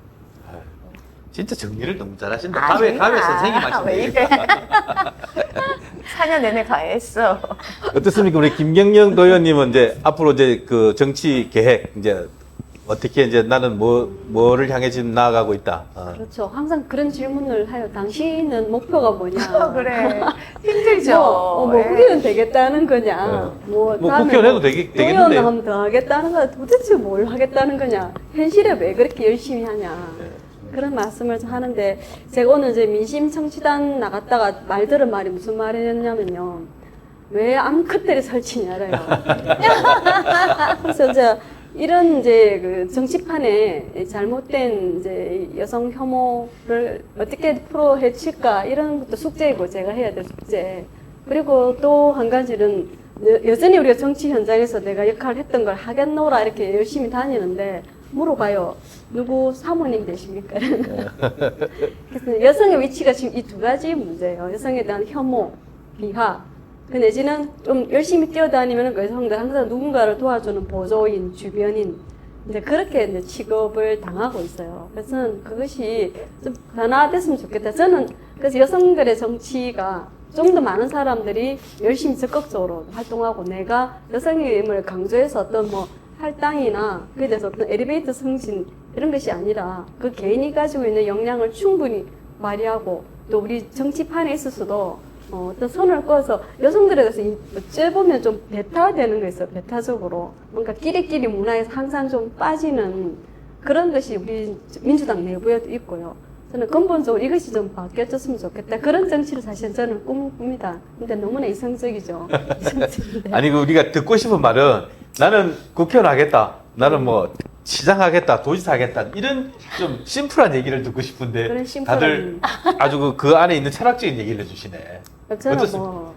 진짜 정리를 너무 잘하신다. 감에 선생님 하시네. 4년 내내 과외했어. 어떻습니까? 우리 김경영 도의원님은 이제 앞으로 이제 그 정치 계획 이제 어떻게 이제 나는 뭐를 향해 지금 나아가고 있다. 그렇죠. 항상 그런 질문을 해요. 당신은 목표가 뭐냐? 그래. 힘들죠. 뭐 예. 국회의원 되겠다는 거냐? 뭐 국회의원 다음에 해도 되겠는데요. 하면 더 하겠다는 거야. 도대체 뭘 하겠다는 거냐? 현실에 왜 그렇게 열심히 하냐? 그런 말씀을 좀 하는데 제가 오늘 이제 민심 청취단 나갔다가 말 들은 말이 무슨 말이었냐면요. 왜 암컷들이 설치냐래요. 그래서 이제 이런 이제 그 정치판에 잘못된 이제 여성 혐오를 어떻게 풀어 헤칠까 이런 것도 숙제이고 제가 해야 될 숙제. 그리고 또 한 가지는 여전히 우리가 정치 현장에서 내가 역할을 했던 걸 하겠노라 이렇게 열심히 다니는데 물어봐요. 누구 사모님 되십니까? 그래서 여성의 위치가 지금 이 두 가지 문제예요. 여성에 대한 혐오, 비하. 그 내지는 좀 열심히 뛰어다니면 그 여성들 항상 누군가를 도와주는 보조인, 주변인, 이제 그렇게 이제 취급을 당하고 있어요. 그래서 그것이 좀 변화됐으면 좋겠다. 저는 그래서 여성들의 정치가 좀 더 많은 사람들이 열심히 적극적으로 활동하고 내가 여성임을 강조해서 어떤 뭐 할당이나 그에 대해서 어떤 엘리베이터 승진 이런 것이 아니라 그 개인이 가지고 있는 역량을 충분히 발휘하고 또 우리 정치판에 있어서도 어떤 선을 꺼서 여성들에 대해서 어찌 보면 좀 배타되는 거 있어요. 배타적으로. 뭔가 끼리끼리 문화에서 항상 좀 빠지는 그런 것이 우리 민주당 내부에도 있고요. 저는 근본적으로 이것이 좀 바뀌어졌으면 좋겠다. 그런 정치를 사실 저는 꿈꿉니다. 근데 너무나 이성적이죠. 이성적인데. 아니 우리가 듣고 싶은 말은 나는 국회의원 하겠다. 나는 뭐 시장 하겠다, 도지사 하겠다. 이런 좀 심플한 얘기를 듣고 싶은데 그런 심플한 다들 아주 그 안에 있는 철학적인 얘기를 해주시네. 저는 어떻습니까? 뭐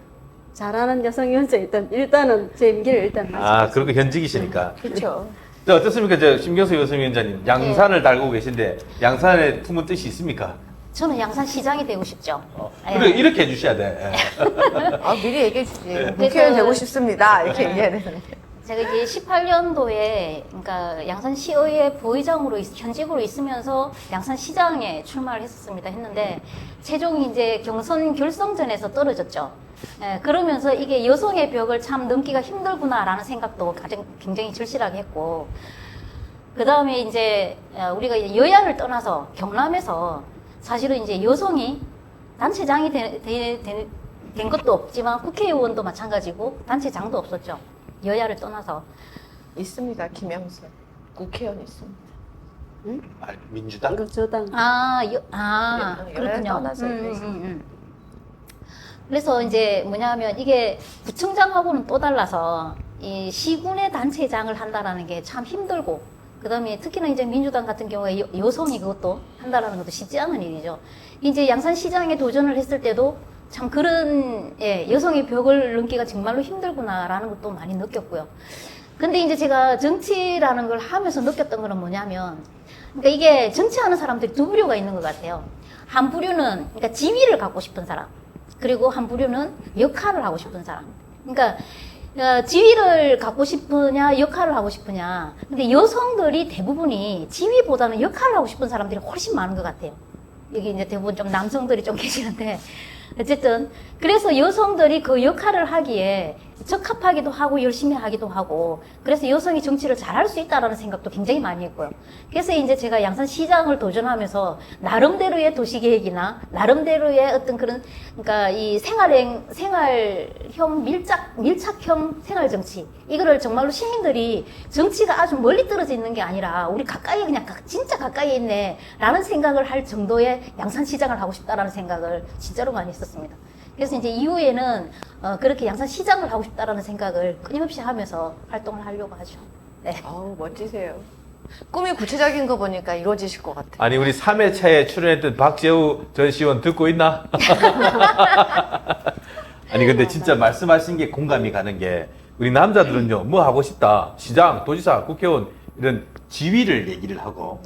잘하는 여성위원장 일단은 제 임기를 일단 아, 그리고 현직이시니까. 그렇죠. 자, 어떻습니까? 심경수 여성위원장님, 양산을 달고 계신데 양산에 품은 뜻이 있습니까? 저는 양산시장이 되고 싶죠. 예. 그래, 이렇게 해주셔야 돼. 아, 미리 얘기해 주지. 국회의원 그래서- 되고 싶습니다. 이렇게 얘기해야 되는데. 제가 이제 18년도에 그러니까 양산시의회 부의장으로 현직으로 있으면서 양산시장에 출마를 했는데 최종 이제 경선 결성전에서 떨어졌죠. 예, 그러면서 이게 여성의 벽을 참 넘기가 힘들구나라는 생각도 굉장히 절실하게 했고, 그 다음에 이제 우리가 여야를 떠나서 경남에서 사실은 이제 여성이 단체장이 된 것도 없지만 국회의원도 마찬가지고 단체장도 없었죠. 여야를 떠나서. 있습니다. 김영수. 국회의원 있습니다. 아, 민주당? 그 저당 여야를 그렇군요. 떠나서 있습니다. 그래서 이제 뭐냐면 이게 구청장하고는 또 달라서 이 시군의 단체장을 한다라는 게 참 힘들고, 그 다음에 특히나 이제 민주당 같은 경우에 여성이 그것도 한다라는 것도 쉽지 않은 일이죠. 이제 양산시장에 도전을 했을 때도 참 그런 여성의 벽을 넘기가 정말로 힘들구나라는 것도 많이 느꼈고요. 근데 이제 제가 정치라는 걸 하면서 느꼈던 거는 뭐냐면, 그러니까 이게 정치하는 사람들이 두 부류가 있는 것 같아요. 한 부류는 그러니까 지위를 갖고 싶은 사람, 그리고 한 부류는 역할을 하고 싶은 사람. 그러니까 지위를 갖고 싶으냐 역할을 하고 싶으냐. 근데 여성들이 대부분이 지위보다는 역할을 하고 싶은 사람들이 훨씬 많은 것 같아요. 여기 이제 대부분 좀 남성들이 좀 계시는데, 어쨌든 그래서 여성들이 그 역할을 하기에 적합하기도 하고 열심히 하기도 하고, 그래서 여성이 정치를 잘할 수 있다라는 생각도 굉장히 많이 했고요. 그래서 이제 제가 양산시장을 도전하면서 나름대로의 도시계획이나 나름대로의 어떤 그런, 그러니까 이 생활형 밀착형 생활정치, 이거를 정말로 시민들이 정치가 아주 멀리 떨어져 있는 게 아니라 우리 가까이 그냥 진짜 가까이 있네 라는 생각을 할 정도의 양산시장을 하고 싶다라는 생각을 진짜로 많이 했었습니다. 그래서 이제 이후에는 그렇게 양산시장을 하고 싶다라는 생각을 끊임없이 하면서 활동을 하려고 하죠. 네. 아우, 멋지세요. 꿈이 구체적인 거 보니까 이루어지실 것 같아요. 아니, 우리 3회차에 출연했던 박재우 전 시의원 듣고 있나? 아니, 근데 진짜 말씀하신 게 공감이 가는 게, 우리 남자들은요, 뭐 하고 싶다. 시장, 도지사, 국회의원, 이런 지위를 얘기를 하고,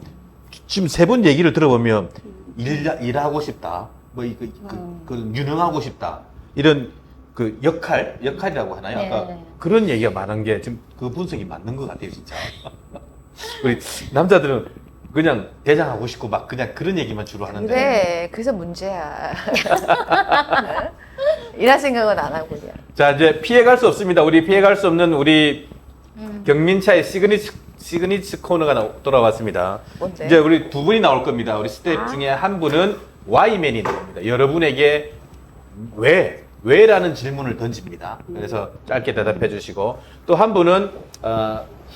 지금 세 분 얘기를 들어보면, 일하고 싶다. 뭐, 유능하고 싶다. 이런 그 역할이라고 하나요? 네. 아까 그런 얘기가 많은 게 지금 그 분석이 맞는 것 같아요, 진짜. 우리 남자들은 그냥 대장하고 싶고 막 그냥 그런 얘기만 주로 하는데. 그래, 그래서 문제야. 일할 생각은 안 하고 그냥. 자, 이제 피해갈 수 없습니다. 우리 피해갈 수 없는 우리 경민차의 시그니처 코너가 돌아왔습니다. 뭔데? 이제 우리 두 분이 나올 겁니다. 우리 스텝 중에 한 분은 Y맨이 나옵니다. 여러분에게 왜라는 질문을 던집니다. 그래서 짧게 대답해 주시고 또 한 분은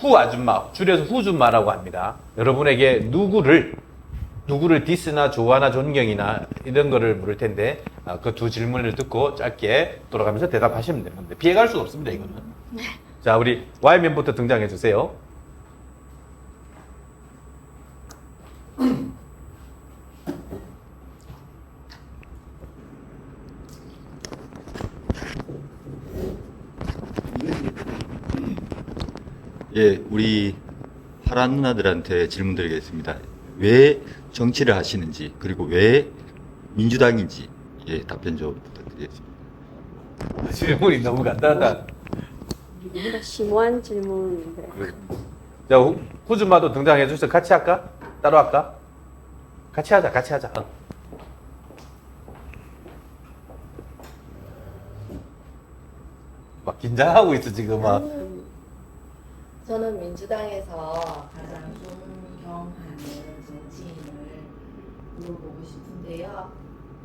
후 아줌마, 줄여서 후줌마라고 합니다. 여러분에게 누구를 디스나 좋아나 존경이나 이런 거를 물을 텐데 그 두 질문을 듣고 짧게 돌아가면서 대답하시면 되는데 피해갈 수가 없습니다, 이거는. 자, 우리 Y맨부터 등장해 주세요. 예, 우리 파란 누나들한테 질문 드리겠습니다. 왜 정치를 하시는지, 그리고 왜 민주당인지, 예, 답변 좀 부탁드리겠습니다. 질문이 너무 간단하다. 뭔가 심오한 질문인데. 자, 후줌마도 등장해 주세요. 같이 할까? 따로 할까? 같이 하자. 막 긴장하고 있어, 지금 막. 저는 민주당에서 가장 존경하는 정치인을 물어보고 싶은데요.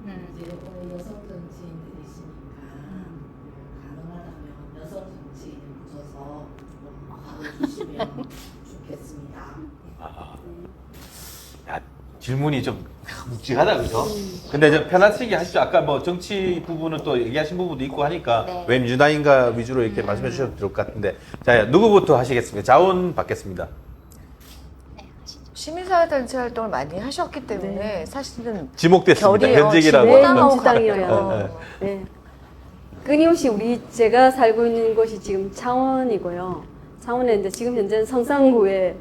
이제 오늘 여성 정치인들이 있으니까 가능하다면 여성 정치인을 모셔서 알려주시면 좋겠습니다. 야, 질문이 좀 묵직하다, 그죠? 근데 좀 편하시게 하시죠. 아까 뭐 정치 부분은 또 얘기하신 부분도 있고 하니까 네. 왜 민주당인가 위주로 이렇게 말씀해 주셔도 될 것 같은데. 자, 누구부터 하시겠습니까? 자원 받겠습니다. 시민사회단체 활동을 많이 하셨기 때문에 사실은 지목됐습니다. 결이요. 현직이라고. 네, 지목당하고 민주당이어요. 가까워요. 네. 끊임없이 제가 살고 있는 곳이 지금 창원이고요. 창원에 이제 지금 현재 성산구에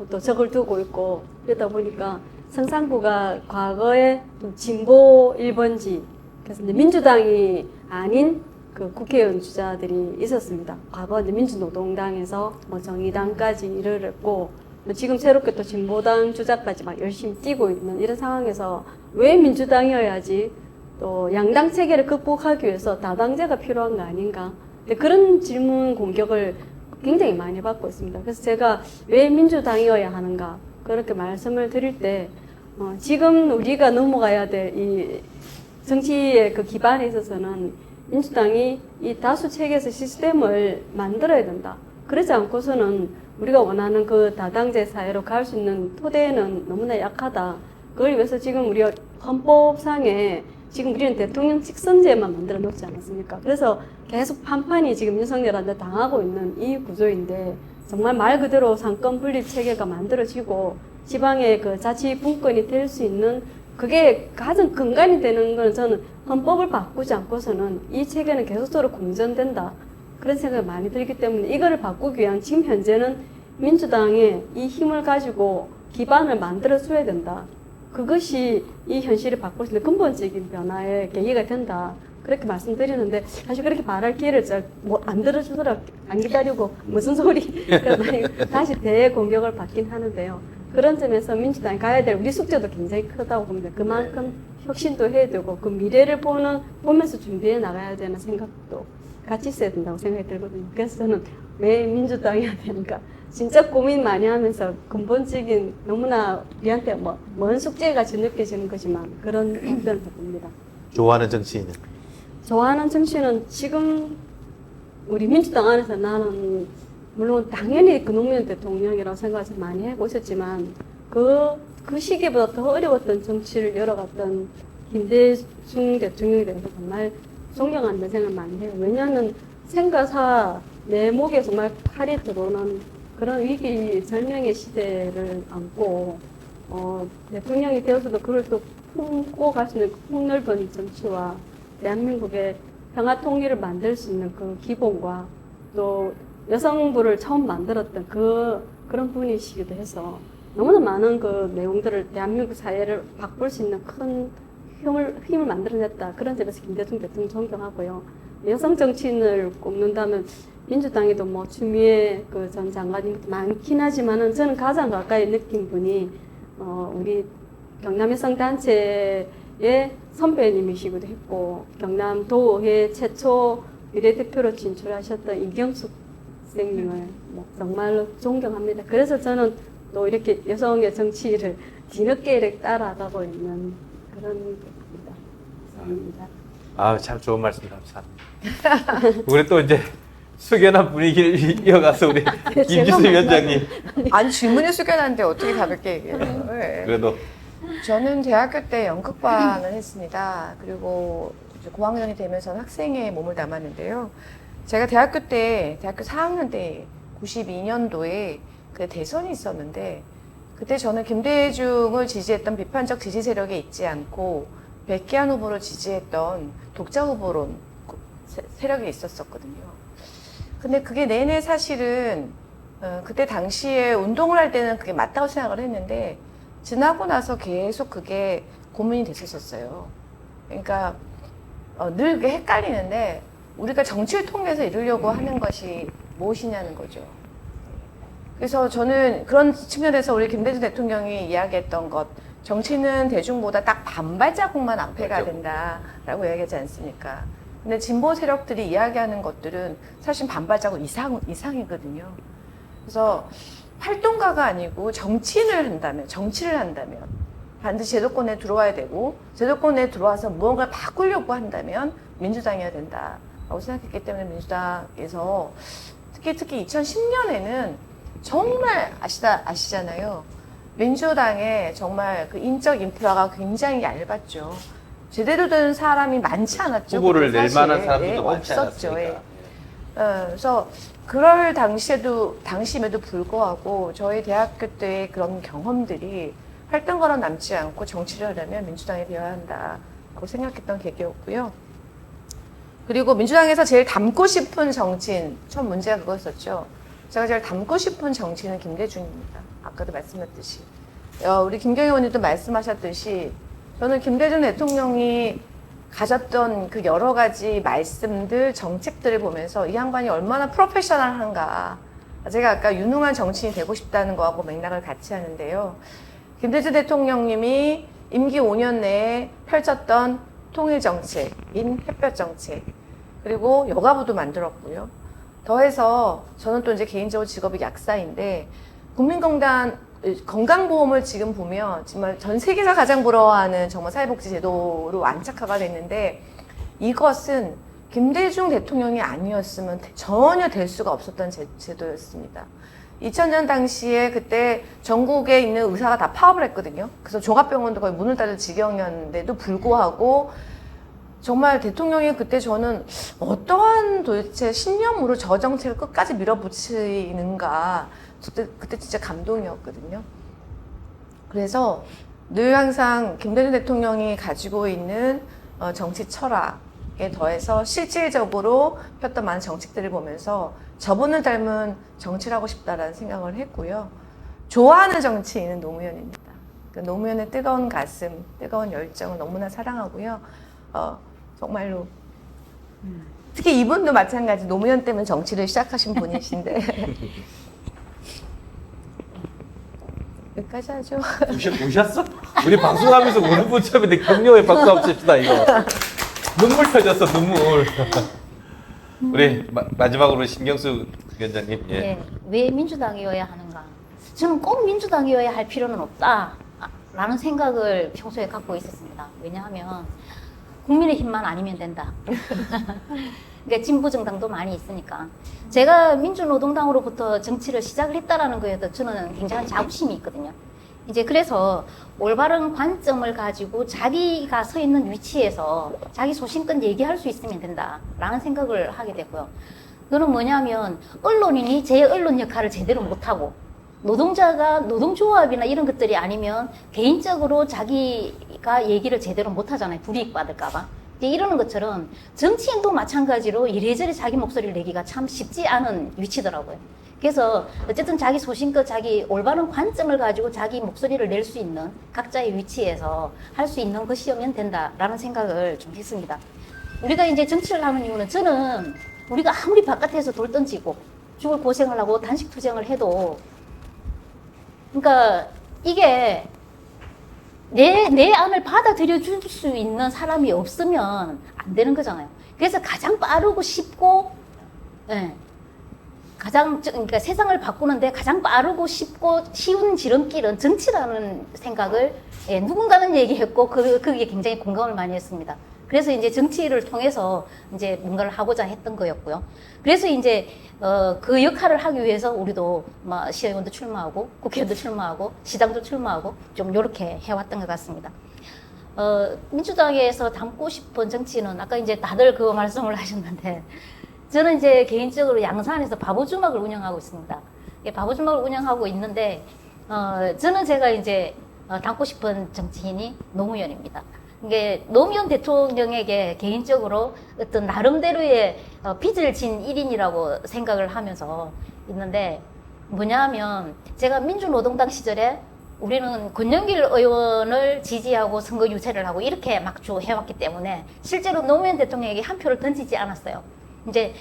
또 적을 두고 있고 그러다 보니까 성산구가 과거에 좀 진보 1번지 그래서 이제 민주당이 아닌 그 국회의원 주자들이 있었습니다. 과거 이제 민주노동당에서 뭐 정의당까지 일을 했고 지금 새롭게 또 진보당 주자까지 막 열심히 뛰고 있는 이런 상황에서 왜 민주당이어야지 또 양당 체계를 극복하기 위해서 다당제가 필요한 거 아닌가? 근데 그런 질문 공격을 굉장히 많이 받고 있습니다. 그래서 제가 왜 민주당이어야 하는가? 그렇게 말씀을 드릴 때, 지금 우리가 넘어가야 될 이 정치의 그 기반에 있어서는 민주당이 이 다수 체계에서 시스템을 만들어야 된다. 그러지 않고서는 우리가 원하는 그 다당제 사회로 갈 수 있는 토대는 너무나 약하다. 그걸 위해서 지금 우리 헌법상에 지금 우리는 대통령 직선제만 만들어 놓지 않았습니까? 그래서 계속 판판이 지금 윤석열한테 당하고 있는 이 구조인데 정말 말 그대로 상권 분립 체계가 만들어지고 지방의 그 자치 분권이 될 수 있는 그게 가장 근간이 되는 건 저는 헌법을 바꾸지 않고서는 이 체계는 계속적으로 공전된다. 그런 생각이 많이 들기 때문에 이거를 바꾸기 위한 지금 현재는 민주당의 이 힘을 가지고 기반을 만들어줘야 된다. 그것이 이 현실을 바꿀 수 있는 근본적인 변화의 계기가 된다. 그렇게 말씀드리는데 사실 그렇게 말할 기회를 안 들어주더라도 안 기다리고 무슨 소리 다시 대공격을 받긴 하는데요. 그런 점에서 민주당이 가야 될 우리 숙제도 굉장히 크다고 봅니다. 그만큼 혁신도 해야 되고 그 미래를 보면서 준비해 나가야 되는 생각도 같이 있어야 된다고 생각이 들거든요. 그래서 저는 왜 민주당이어야 되는가 진짜 고민 많이 하면서 근본적인 너무나 우리한테 먼 숙제가 느껴지는 거지만 그런 답변을 봅니다. 좋아하는 정치인은? 좋아하는 정치는 지금 우리 민주당 안에서 나는 물론 당연히 그 노무현 대통령이라고 생각을 많이 하고 있었지만 그 시기보다 더 어려웠던 정치를 열어갔던 김대중 대통령에 대해서 정말 존경한다는 생각을 많이 해요. 왜냐하면 생가사 내 목에 정말 칼이 들어오는 그런 위기 절명의 시대를 안고 대통령이 되어서도 그걸 또 품고 갈 수 있는 폭넓은 정치와 대한민국의 평화 통일을 만들 수 있는 그 기본과 또 여성부를 처음 만들었던 그런 분이시기도 해서 너무나 많은 그 내용들을 대한민국 사회를 바꿀 수 있는 큰 힘을 만들어냈다. 그런 점에서 김대중 대통령 존경하고요. 여성 정치인을 꼽는다면 민주당에도 뭐 추미애 그 전 장관이 많긴 하지만은 저는 가장 가까이 느낀 분이 우리 경남 여성단체의 선배님이시기도 했고 경남 도의회 최초 비례대표로 진출하셨던 이경숙 선생님을 뭐 정말로 존경합니다. 그래서 저는 또 이렇게 여성의 정치를 뒤늦게 이렇게 따라가고 있는 그런 겁니다. 아, 참 좋은 말씀 감사합니다. 우리 또 이제 숙연한 분위기를 이어가서 우리 김지수 위원장님. 아니 질문이 숙연한데 어떻게 가볍게 얘기해요? 네. 그래도 저는 대학교 때 연극반을 했습니다. 그리고 이제 고학년이 되면서 학생의 몸을 담았는데요. 제가 대학교 4학년 때 92년도에 그 대선이 있었는데 그때 저는 김대중을 지지했던 비판적 지지 세력에 있지 않고 백기환 후보를 지지했던 독자 후보론 세력이 있었었거든요. 근데 그게 내내 사실은 그때 당시에 운동을 할 때는 그게 맞다고 생각을 했는데 지나고 나서 계속 그게 고민이 됐었어요. 그러니까 늘 그게 헷갈리는데 우리가 정치를 통해서 이루려고 하는 것이 무엇이냐는 거죠. 그래서 저는 그런 측면에서 우리 김대중 대통령이 이야기했던 것, 정치는 대중보다 딱 반발자국만 앞에 가야 된다라고 이야기하지 않습니까? 근데 진보 세력들이 이야기하는 것들은 사실 반발자국 이상이거든요. 그래서 활동가가 아니고 정치를 한다면 반드시 제도권에 들어와야 되고 제도권에 들어와서 무언가를 바꾸려고 한다면 민주당이어야 된다라고 생각했기 때문에 민주당에서 특히 2010년에는 정말 아시잖아요. 민주당에 정말 그 인적 인프라가 굉장히 얇았죠. 제대로 된 사람이 많지 않았죠. 후보를 낼 사실. 만한 사람들도 많지 없었죠. 않았으니까. 그래서 그럴 당시임에도 불구하고 저희 대학교 때의 그런 경험들이 활동가로 남지 않고 정치를 하려면 민주당에 되어야 한다고 생각했던 계기였고요. 그리고 민주당에서 제일 닮고 싶은 정치인, 첫 문제가 그거였었죠. 제가 제일 닮고 싶은 정치인은 김대중입니다. 아까도 말씀했듯이. 우리 김경희 의원님도 말씀하셨듯이 저는 김대중 대통령이 가졌던 그 여러 가지 말씀들, 정책들을 보면서 이 양반이 얼마나 프로페셔널한가. 제가 아까 유능한 정치인이 되고 싶다는 거하고 맥락을 같이 하는데요. 김대중 대통령님이 임기 5년 내에 펼쳤던 통일정책인 햇볕정책, 그리고 여가부도 만들었고요. 더해서 저는 또 이제 개인적으로 직업이 약사인데 건강보험을 지금 보면 정말 전 세계가 가장 부러워하는 정말 사회복지 제도로 안착화가 됐는데 이것은 김대중 대통령이 아니었으면 전혀 될 수가 없었던 제도였습니다. 2000년 당시에 그때 전국에 있는 의사가 다 파업을 했거든요. 그래서 종합병원도 거의 문을 닫을 지경이었는데도 불구하고 정말 대통령이 그때 저는 어떠한 도대체 신념으로 저 정책을 끝까지 밀어붙이는가 그때 진짜 감동이었거든요. 그래서 늘 항상 김대중 대통령이 가지고 있는 정치 철학에 더해서 실질적으로 폈던 많은 정책들을 보면서 저분을 닮은 정치를 하고 싶다라는 생각을 했고요. 좋아하는 정치인은 노무현입니다. 그 노무현의 뜨거운 가슴, 뜨거운 열정을 너무나 사랑하고요. 정말로 특히 이분도 마찬가지 노무현 때문에 정치를 시작하신 분이신데 여기까지 하죠. 우셨어? 우리 방송하면서 우는 분 처음인데 격려에 박수 한번 칩시다 이거. 눈물 터졌어 눈물. 우리 마지막으로 신경수 위원장님. 예. 예, 왜 민주당이어야 하는가? 저는 꼭 민주당이어야 할 필요는 없다라는 생각을 평소에 갖고 있었습니다. 왜냐하면 국민의힘만 아니면 된다. 그러니까 진보 정당도 많이 있으니까. 제가 민주노동당으로부터 정치를 시작을 했다라는 거에도 저는 굉장한 자부심이 있거든요. 이제 그래서 올바른 관점을 가지고 자기가 서 있는 위치에서 자기 소신껏 얘기할 수 있으면 된다라는 생각을 하게 됐고요. 그거는 뭐냐면 언론인이 제 언론 역할을 제대로 못하고 노동자가 노동조합이나 이런 것들이 아니면 개인적으로 자기가 얘기를 제대로 못하잖아요. 불이익 받을까봐. 이러는 것처럼 정치인도 마찬가지로 이래저래 자기 목소리를 내기가 참 쉽지 않은 위치더라고요. 그래서 어쨌든 자기 소신껏 자기 올바른 관점을 가지고 자기 목소리를 낼 수 있는 각자의 위치에서 할 수 있는 것이면 된다라는 생각을 좀 했습니다. 우리가 이제 정치를 하는 이유는 저는 우리가 아무리 바깥에서 돌 던지고 죽을 고생을 하고 단식 투쟁을 해도 그러니까 이게 내 안을 받아들여 줄 수 있는 사람이 없으면 안 되는 거잖아요. 그래서 가장 빠르고 쉽고 그러니까 세상을 바꾸는데 가장 빠르고 쉽고 쉬운 지름길은 정치라는 생각을 누군가는 얘기했고 그게 굉장히 공감을 많이 했습니다. 그래서 이제 정치를 통해서 이제 뭔가를 하고자 했던 거였고요. 그래서 이제 그 역할을 하기 위해서 우리도 막 시의원도 출마하고 국회의원도 출마하고 시장도 출마하고 좀 이렇게 해왔던 것 같습니다. 민주당에서 담고 싶은 정치는 아까 이제 다들 그 말씀을 하셨는데 저는 이제 개인적으로 양산에서 바보주막을 운영하고 있습니다. 바보주막을 운영하고 있는데 저는 제가 이제 담고 싶은 정치인이 노무현입니다. 이게 노무현 대통령에게 개인적으로 어떤 나름대로의 빚을 진 1인이라고 생각을 하면서 있는데 뭐냐 하면 제가 민주노동당 시절에 우리는 권영길 의원을 지지하고 선거 유세를 하고 이렇게 막주 해왔기 때문에 실제로 노무현 대통령에게 한 표를 던지지 않았어요. 이제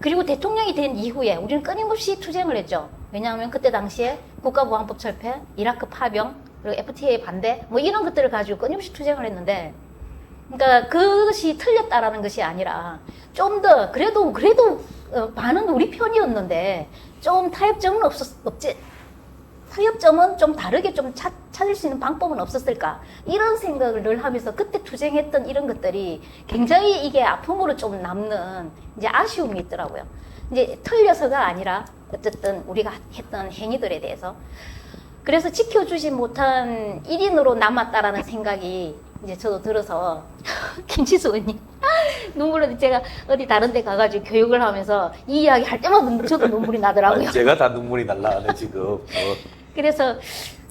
그리고 대통령이 된 이후에 우리는 끊임없이 투쟁을 했죠. 왜냐하면 그때 당시에 국가보안법 철폐, 이라크 파병, 그리고 FTA 반대 뭐 이런 것들을 가지고 끊임없이 투쟁을 했는데, 그러니까 그것이 틀렸다라는 것이 아니라 좀 더 그래도 반은 우리 편이었는데 좀 타협점은 없지. 타협점은 좀 다르게 좀 찾을 수 있는 방법은 없었을까? 이런 생각을 늘 하면서 그때 투쟁했던 이런 것들이 굉장히 이게 아픔으로 좀 남는 이제 아쉬움이 있더라고요. 이제 틀려서가 아니라 어쨌든 우리가 했던 행위들에 대해서. 그래서 지켜주지 못한 1인으로 남았다라는 생각이 이제 저도 들어서 김치수 의원님 눈물을 제가 어디 다른 데 가가지고 교육을 하면서 이 이야기 할 때마다 저도 눈물이 나더라고요. 제가 다 눈물이 날라가네 지금. 그래서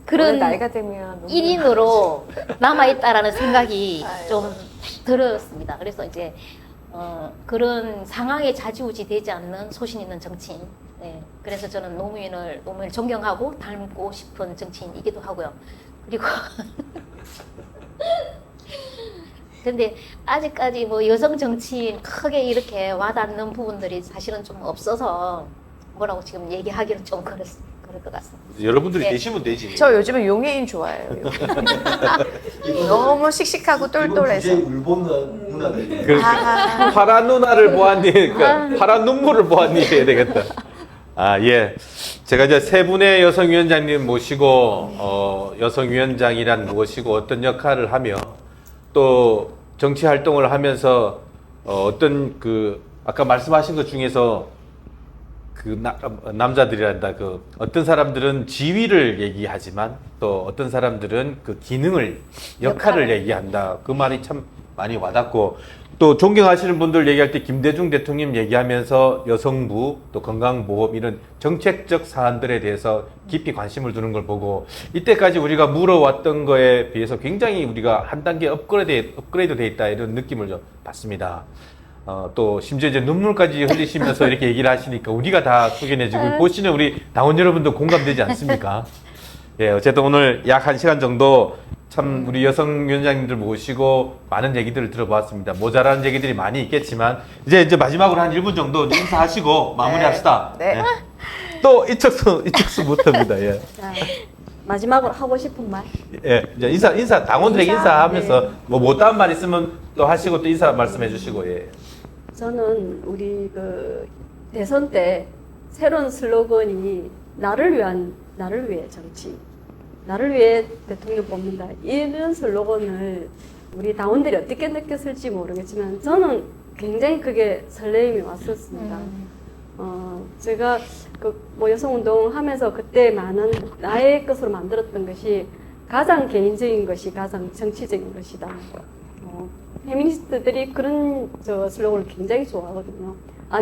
그런 나이가 되면 1인으로 남아있다라는 생각이 좀 들었습니다. 그래서 이제 그런 상황에 좌지우지 되지 않는 소신 있는 정치인. 네. 그래서 저는 노무현을 존경하고 닮고 싶은 정치인이기도 하고요. 그리고 근데 아직까지 뭐 여성 정치인 크게 이렇게 와닿는 부분들이 사실은 좀 없어서 뭐라고 지금 얘기하기는 좀 그럴 것 같습니다. 여러분들이 네. 되시면 되지. 저 요즘에 용해인 좋아해요. 너무 씩씩하고 똘똘해서. 울본 누나들. 그러니까 파란 누나를 보았니, 그러니까 파란 눈물을 보았니 해야 되겠다. 아, 예. 제가 이제 세 분의 여성위원장님 모시고, 여성위원장이란 무엇이고 어떤 역할을 하며 또 정치 활동을 하면서 어떤 아까 말씀하신 것 중에서 남자들이란다. 어떤 사람들은 지위를 얘기하지만 또 어떤 사람들은 그 기능을, 역할을 얘기한다. 그 말이 참 많이 와닿고, 또 존경하시는 분들 얘기할 때 김대중 대통령 얘기하면서 여성부, 또 건강보험 이런 정책적 사안들에 대해서 깊이 관심을 두는 걸 보고, 이때까지 우리가 물어왔던 거에 비해서 굉장히 우리가 한 단계 업그레이드 돼 있다, 이런 느낌을 좀 받습니다. 또 심지어 이제 눈물까지 흘리시면서 이렇게 얘기를 하시니까 우리가 다 숙연해지고, 보시는 우리 당원 여러분도 공감되지 않습니까? 예, 어쨌든 오늘 약 1시간 정도 참 우리 여성위원장님들 모시고 많은 얘기들을 들어보았습니다. 모자라는 얘기들이 많이 있겠지만 이제 마지막으로 한 1분 정도 인사하시고 마무리합시다. 네. 예. 또 이쪽수부터입니다. 예. 자, 마지막으로 하고 싶은 말. 예, 이제 인사 당원들에게 인사하면서 뭐 못다한 말 있으면 또 하시고 또 인사 말씀해 주시고. 예. 저는 우리 대선 때 새로운 슬로건이 나를 위해 정치, 나를 위해 대통령 뽑는다, 이런 슬로건을 우리 당원들이 어떻게 느꼈을지 모르겠지만 저는 굉장히 그게 설레임이 왔었습니다. 제가 여성운동 하면서 그때 많은 나의 것으로 만들었던 것이 가장 개인적인 것이 가장 정치적인 것이다. 페미니스트들이 그런 슬로건을 굉장히 좋아하거든요.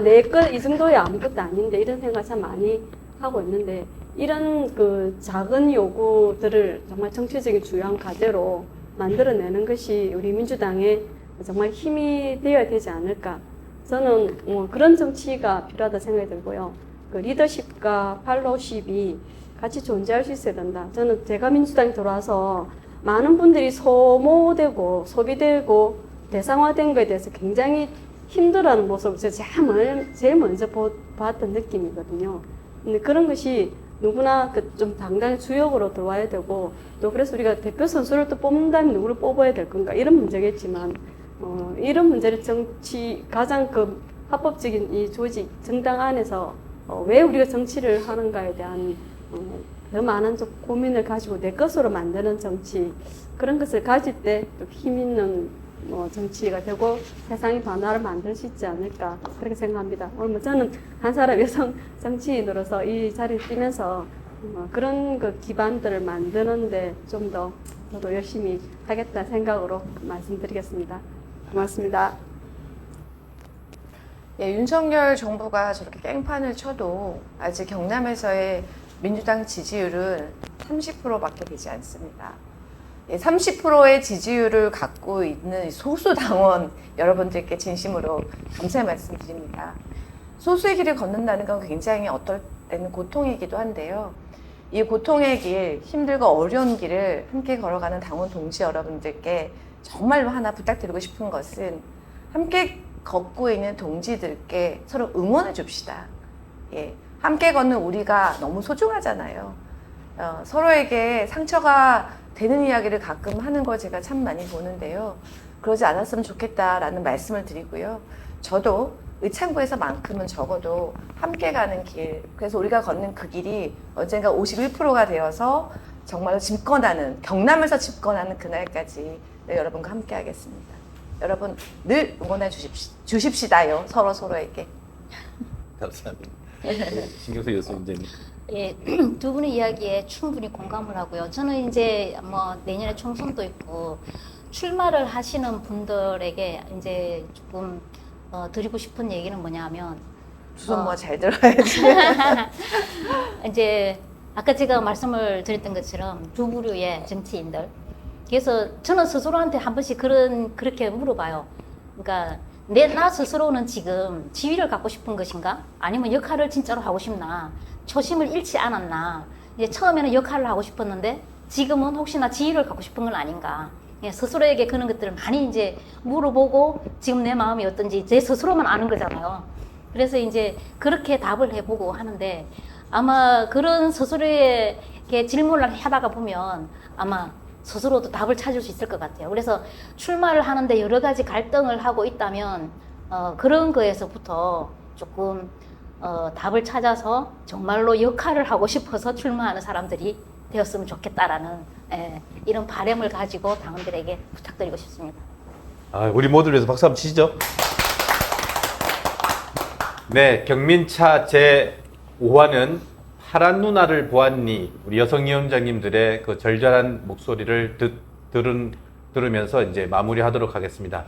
내 것 이 정도야 아무것도 아닌데, 이런 생각 참 많이 하고 있는데, 이런 작은 요구들을 정말 정치적인 중요한 과제로 만들어내는 것이 우리 민주당의 정말 힘이 되어야 되지 않을까. 저는 그런 정치가 필요하다 생각이 들고요. 리더십과 팔로우십이 같이 존재할 수 있어야 된다. 저는 제가 민주당에 들어와서 많은 분들이 소모되고 소비되고 대상화된 것에 대해서 굉장히 힘들어하는 모습을 제가 제일 먼저 봤던 느낌이거든요. 근데 그런 것이 누구나 좀 당당히 주역으로 들어와야 되고, 또 그래서 우리가 대표 선수를 또 뽑는다면 누구를 뽑아야 될 건가, 이런 문제겠지만, 이런 문제를 가장 합법적인 이 조직, 정당 안에서 왜 우리가 정치를 하는가에 대한 더 많은 좀 고민을 가지고 내 것으로 만드는 정치, 그런 것을 가질 때 힘 있는 정치가 되고 세상의 변화를 만들 수 있지 않을까 그렇게 생각합니다. 오늘 저는 한 사람 여성 정치인으로서 이 자리를 뛰면서 그런 그 기반들을 만드는데 좀 더 저도 열심히 하겠다 생각으로 말씀드리겠습니다. 고맙습니다. 예, 윤석열 정부가 저렇게 깽판을 쳐도 아직 경남에서의 민주당 지지율은 30%밖에 되지 않습니다. 예, 30%의 지지율을 갖고 있는 소수 당원 여러분들께 진심으로 감사의 말씀드립니다. 소수의 길을 걷는다는 건 굉장히 어떨 때는 고통이기도 한데요. 이 고통의 길, 힘들고 어려운 길을 함께 걸어가는 당원 동지 여러분들께 정말로 하나 부탁드리고 싶은 것은 함께 걷고 있는 동지들께 서로 응원해 줍시다. 예, 함께 걷는 우리가 너무 소중하잖아요. 서로에게 상처가 되는 이야기를 가끔 하는 거 제가 참 많이 보는데요. 그러지 않았으면 좋겠다라는 말씀을 드리고요. 저도 의창구에서만큼은 적어도 함께 가는 길, 그래서 우리가 걷는 그 길이 언젠가 51%가 되어서 정말로 집권하는, 경남에서 집권하는 그날까지 네, 여러분과 함께 하겠습니다. 여러분 늘 응원해 주십시다요. 서로에게. 감사합니다. 신경수 교수님. 예, 두 분의 이야기에 충분히 공감을 하고요. 저는 이제 뭐 내년에 총선도 있고 출마를 하시는 분들에게 이제 조금 드리고 싶은 얘기는 뭐냐면 주선 뭐 잘 들어야지. 이제 아까 제가 말씀을 드렸던 것처럼 두 부류의 정치인들. 그래서 저는 스스로한테 한 번씩 그렇게 물어봐요. 그러니까 나 스스로는 지금 지위를 갖고 싶은 것인가? 아니면 역할을 진짜로 하고 싶나? 초심을 잃지 않았나? 이제 처음에는 역할을 하고 싶었는데 지금은 혹시나 지위를 갖고 싶은 건 아닌가? 스스로에게 그런 것들을 많이 이제 물어보고 지금 내 마음이 어떤지 제 스스로만 아는 거잖아요. 그래서 이제 그렇게 답을 해보고 하는데 아마 그런 스스로에게 질문을 하다가 보면 아마 스스로도 답을 찾을 수 있을 것 같아요. 그래서 출마를 하는데 여러 가지 갈등을 하고 있다면 그런 거에서부터 조금 답을 찾아서 정말로 역할을 하고 싶어서 출마하는 사람들이 되었으면 좋겠다라는 이런 바람을 가지고 당원들에게 부탁드리고 싶습니다. 우리 모두를 위해서 박수 한번 치시죠. 네, 경민차 제5화는 파란 누나를 보았니? 우리 여성위원장님들의 그 절절한 목소리를 들으면서 이제 마무리하도록 하겠습니다.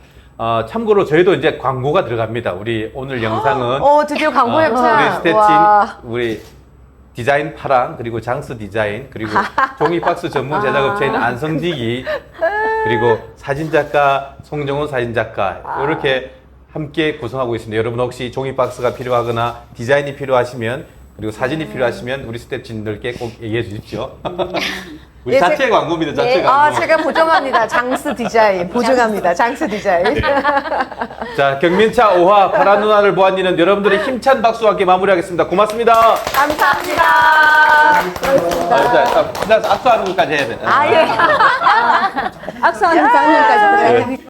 참고로 저희도 이제 광고가 들어갑니다. 우리 오늘 영상은 드디어 광고 우리 협찬. 스태친, 와. 우리 디자인 파랑, 그리고 장스 디자인, 그리고 종이박스 전문 제작업체인 안성디기, 그리고 사진작가 송정훈 사진작가 이렇게 함께 구성하고 있습니다. 여러분 혹시 종이박스가 필요하거나 디자인이 필요하시면 그리고 사진이 필요하시면 우리 스태프분들께 꼭 얘기해 주십시오. 우리 예, 자체 광고입니다. 자체 광고. 제가 보정합니다. 장스 디자인 보증합니다. 장스 디자인. 자, 경민차 5화 파란 누나를 보았니는 여러분들의 힘찬 박수와 함께 마무리하겠습니다. 고맙습니다. 감사합니다. 자, 악수하는 것까지 해야 돼. 예. 악수하는 장면까지 들어야 됩니다.